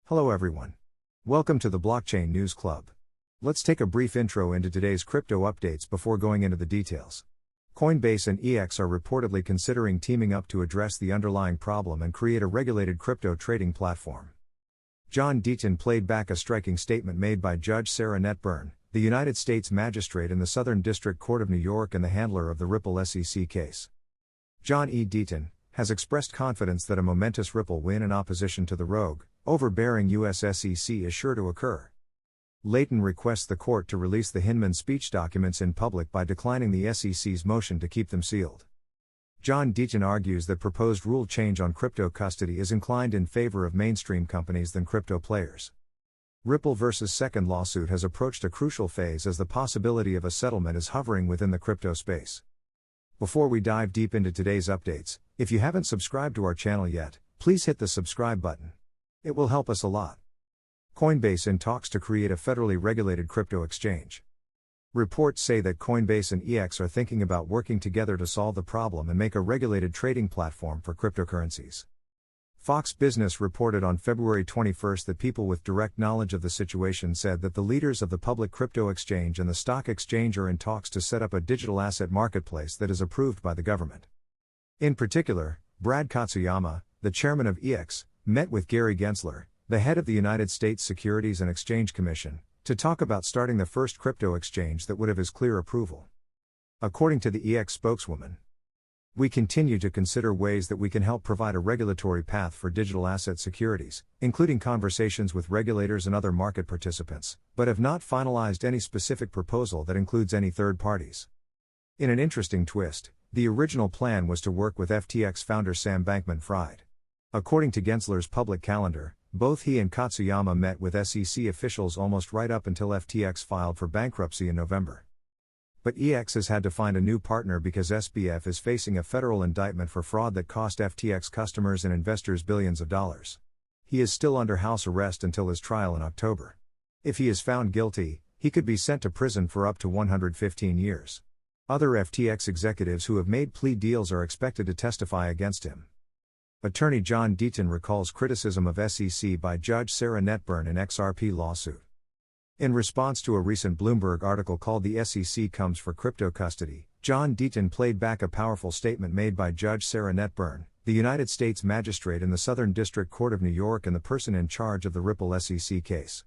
Hello everyone. Welcome to the Blockchain News Club. Let's take a brief intro into today's crypto updates before going into the details. Coinbase and IEX are reportedly considering teaming up to address the underlying problem and create a regulated crypto trading platform. John Deaton played back a striking statement made by Judge Sarah Netburn, the United States Magistrate in the Southern District Court of New York and the handler of the Ripple SEC case. John E. Deaton has expressed confidence that a momentous Ripple win in opposition to the rogue, overbearing US SEC is sure to occur. Layton requests the court to release the Hinman speech documents in public by declining the SEC's motion to keep them sealed. John Deaton argues that proposed rule change on crypto custody is inclined in favor of mainstream companies than crypto players. Ripple vs. Second lawsuit has approached a crucial phase as the possibility of a settlement is hovering within the crypto space. Before we dive deep into today's updates, if you haven't subscribed to our channel yet, please hit the subscribe button. It will help us a lot. Coinbase in talks to create a federally regulated crypto exchange. Reports say that Coinbase and IEX are thinking about working together to solve the problem and make a regulated trading platform for cryptocurrencies. Fox Business reported on February 21 that people with direct knowledge of the situation said that the leaders of the public crypto exchange and the stock exchange are in talks to set up a digital asset marketplace that is approved by the government. In particular, Brad Katsuyama, the chairman of IEX, met with Gary Gensler, the head of the United States Securities and Exchange Commission, to talk about starting the first crypto exchange that would have his clear approval. According to the IEX spokeswoman, we continue to consider ways that we can help provide a regulatory path for digital asset securities, including conversations with regulators and other market participants, but have not finalized any specific proposal that includes any third parties. In an interesting twist, the original plan was to work with FTX founder Sam Bankman-Fried. According to Gensler's public calendar, both he and Katsuyama met with SEC officials almost right up until FTX filed for bankruptcy in November. But IEX has had to find a new partner because SBF is facing a federal indictment for fraud that cost FTX customers and investors billions of dollars. He is still under house arrest until his trial in October. If he is found guilty, he could be sent to prison for up to 115 years. Other FTX executives who have made plea deals are expected to testify against him. Attorney John Deaton recalls criticism of SEC by Judge Sarah Netburn in XRP lawsuit. In response to a recent Bloomberg article called "The SEC Comes for Crypto Custody," John Deaton played back a powerful statement made by Judge Sarah Netburn, the United States Magistrate in the Southern District Court of New York and the person in charge of the Ripple SEC case.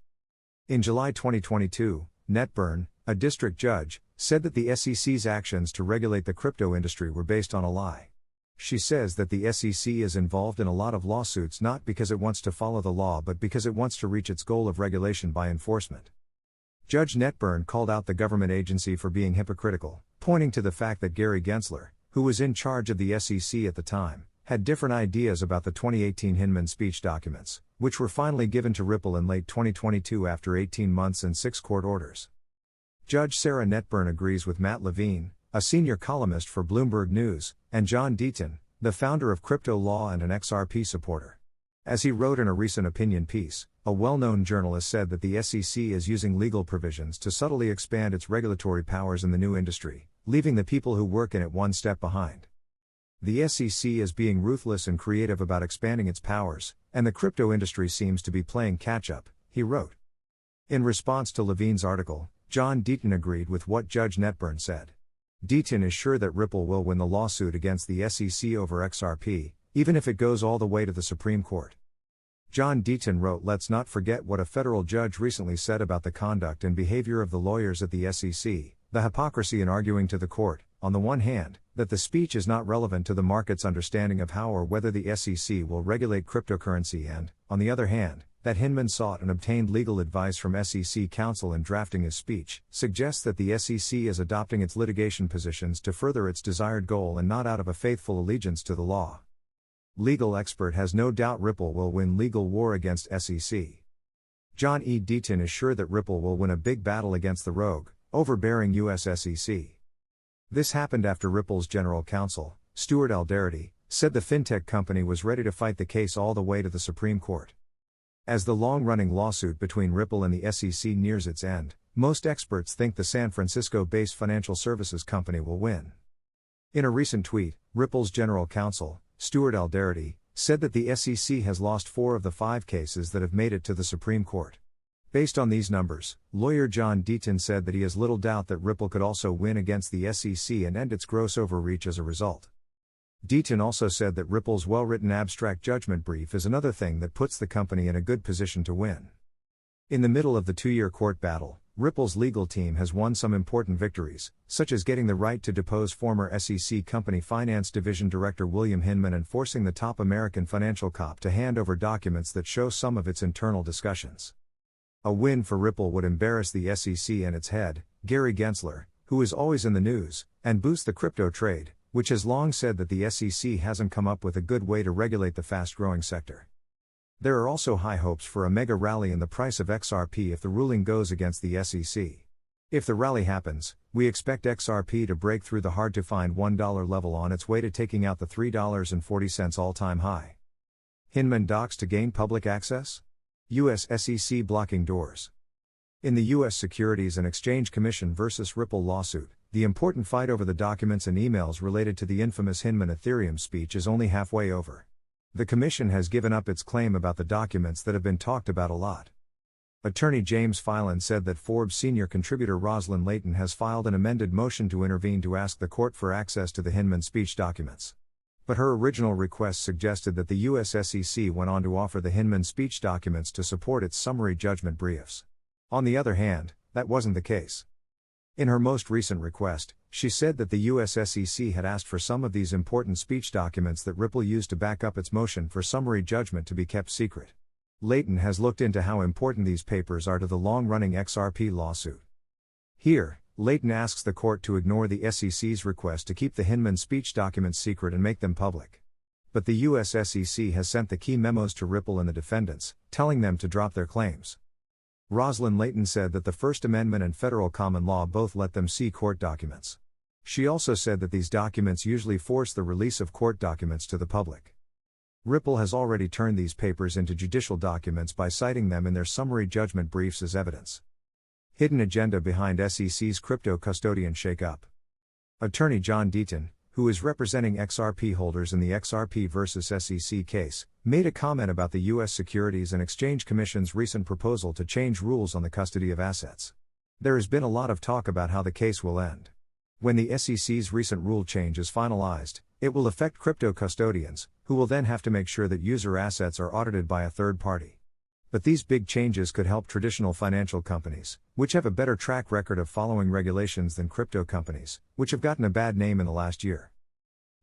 In July 2022, Netburn, a district judge, said that the SEC's actions to regulate the crypto industry were based on a lie. She says that the SEC is involved in a lot of lawsuits not because it wants to follow the law but because it wants to reach its goal of regulation by enforcement. Judge Netburn called out the government agency for being hypocritical, pointing to the fact that Gary Gensler, who was in charge of the SEC at the time, had different ideas about the 2018 Hinman speech documents, which were finally given to Ripple in late 2022 after 18 months and 6 court orders. Judge Sarah Netburn agrees with Matt Levine, a senior columnist for Bloomberg News, and John Deaton, the founder of Crypto Law and an XRP supporter. As he wrote in a recent opinion piece, a well-known journalist said that the SEC is using legal provisions to subtly expand its regulatory powers in the new industry, leaving the people who work in it one step behind. The SEC is being ruthless and creative about expanding its powers, and the crypto industry seems to be playing catch-up, he wrote. In response to Levine's article, John Deaton agreed with what Judge Netburn said. Deaton is sure that Ripple will win the lawsuit against the SEC over XRP, even if it goes all the way to the Supreme Court. John Deaton wrote, "Let's not forget what a federal judge recently said about the conduct and behavior of the lawyers at the SEC, the hypocrisy in arguing to the court, on the one hand, that the speech is not relevant to the market's understanding of how or whether the SEC will regulate cryptocurrency and, on the other hand, that Hinman sought and obtained legal advice from SEC counsel in drafting his speech, suggests that the SEC is adopting its litigation positions to further its desired goal and not out of a faithful allegiance to the law." Legal expert has no doubt Ripple will win legal war against SEC. John E. Deaton is sure that Ripple will win a big battle against the rogue, overbearing US SEC. This happened after Ripple's general counsel, Stuart Alderety, said the fintech company was ready to fight the case all the way to the Supreme Court. As the long-running lawsuit between Ripple and the SEC nears its end, most experts think the San Francisco-based financial services company will win. In a recent tweet, Ripple's general counsel, Stuart Alderety, said that the SEC has lost 4 of the 5 cases that have made it to the Supreme Court. Based on these numbers, lawyer John Deaton said that he has little doubt that Ripple could also win against the SEC and end its gross overreach as a result. Deaton also said that Ripple's well-written abstract judgment brief is another thing that puts the company in a good position to win. In the middle of the 2-year court battle, Ripple's legal team has won some important victories, such as getting the right to depose former SEC Company Finance Division Director William Hinman and forcing the top American financial cop to hand over documents that show some of its internal discussions. A win for Ripple would embarrass the SEC and its head, Gary Gensler, who is always in the news, and boost the crypto trade, which has long said that the SEC hasn't come up with a good way to regulate the fast-growing sector. There are also high hopes for a mega rally in the price of XRP if the ruling goes against the SEC. If the rally happens, we expect XRP to break through the hard-to-find $1 level on its way to taking out the $3.40 all-time high. Hinman docs to gain public access? U.S. SEC blocking doors. In the U.S. Securities and Exchange Commission vs. Ripple lawsuit, the important fight over the documents and emails related to the infamous Hinman Ethereum speech is only halfway over. The Commission has given up its claim about the documents that have been talked about a lot. Attorney James Filan said that Forbes senior contributor Rosalind Layton has filed an amended motion to intervene to ask the court for access to the Hinman speech documents. But her original request suggested that the U.S. SEC went on to offer the Hinman speech documents to support its summary judgment briefs. On the other hand, that wasn't the case. In her most recent request, she said that the U.S. SEC had asked for some of these important speech documents that Ripple used to back up its motion for summary judgment to be kept secret. Layton has looked into how important these papers are to the long-running XRP lawsuit. Here, Layton asks the court to ignore the SEC's request to keep the Hinman speech documents secret and make them public. But the U.S. SEC has sent the key memos to Ripple and the defendants, telling them to drop their claims. Rosalind Layton said that the First Amendment and federal common law both let them see court documents. She also said that these documents usually force the release of court documents to the public. Ripple has already turned these papers into judicial documents by citing them in their summary judgment briefs as evidence. Hidden agenda behind SEC's crypto custodian shakeup. Attorney John Deaton, who is representing XRP holders in the XRP vs. SEC case, made a comment about the U.S. Securities and Exchange Commission's recent proposal to change rules on the custody of assets. There has been a lot of talk about how the case will end. When the SEC's recent rule change is finalized, it will affect crypto custodians, who will then have to make sure that user assets are audited by a third party. But these big changes could help traditional financial companies, which have a better track record of following regulations than crypto companies, which have gotten a bad name in the last year.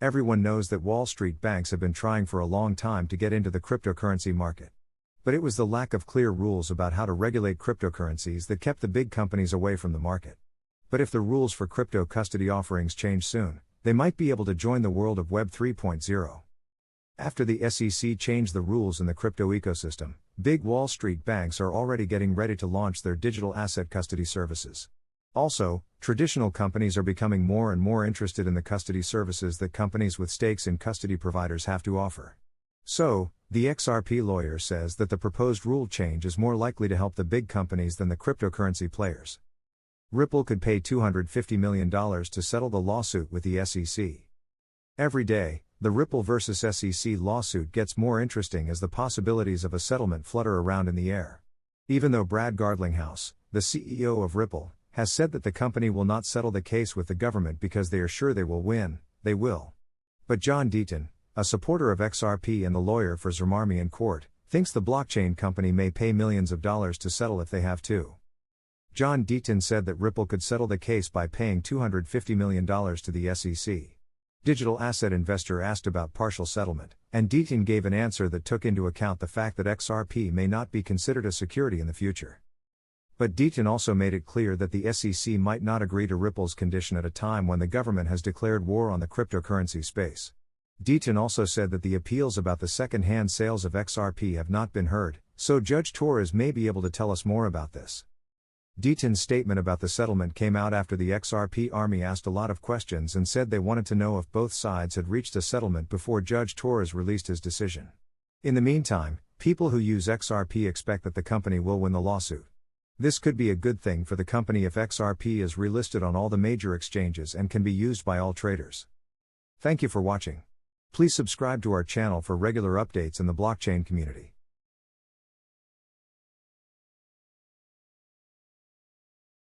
Everyone knows that Wall Street banks have been trying for a long time to get into the cryptocurrency market. But it was the lack of clear rules about how to regulate cryptocurrencies that kept the big companies away from the market. But if the rules for crypto custody offerings change soon, they might be able to join the world of Web 3.0. After the SEC changed the rules in the crypto ecosystem, big Wall Street banks are already getting ready to launch their digital asset custody services. Also, traditional companies are becoming more and more interested in the custody services that companies with stakes in custody providers have to offer. So, the XRP lawyer says that the proposed rule change is more likely to help the big companies than the cryptocurrency players. Ripple could pay $250 million to settle the lawsuit with the SEC. Every day, the Ripple vs. SEC lawsuit gets more interesting as the possibilities of a settlement flutter around in the air. Even though Brad Gardlinghouse, the CEO of Ripple, has said that the company will not settle the case with the government because they are sure they will win, they will. But John Deaton, a supporter of XRP and the lawyer for Zermarmy in court, thinks the blockchain company may pay millions of dollars to settle if they have to. John Deaton said that Ripple could settle the case by paying $250 million to the SEC. Digital asset investor asked about partial settlement, and Deaton gave an answer that took into account the fact that XRP may not be considered a security in the future. But Deaton also made it clear that the SEC might not agree to Ripple's condition at a time when the government has declared war on the cryptocurrency space. Deaton also said that the appeals about the second-hand sales of XRP have not been heard, so Judge Torres may be able to tell us more about this. Deaton's statement about the settlement came out after the XRP army asked a lot of questions and said they wanted to know if both sides had reached a settlement before Judge Torres released his decision. In the meantime, people who use XRP expect that the company will win the lawsuit. This could be a good thing for the company if XRP is relisted on all the major exchanges and can be used by all traders. Thank you for watching. Please subscribe to our channel for regular updates in the blockchain community.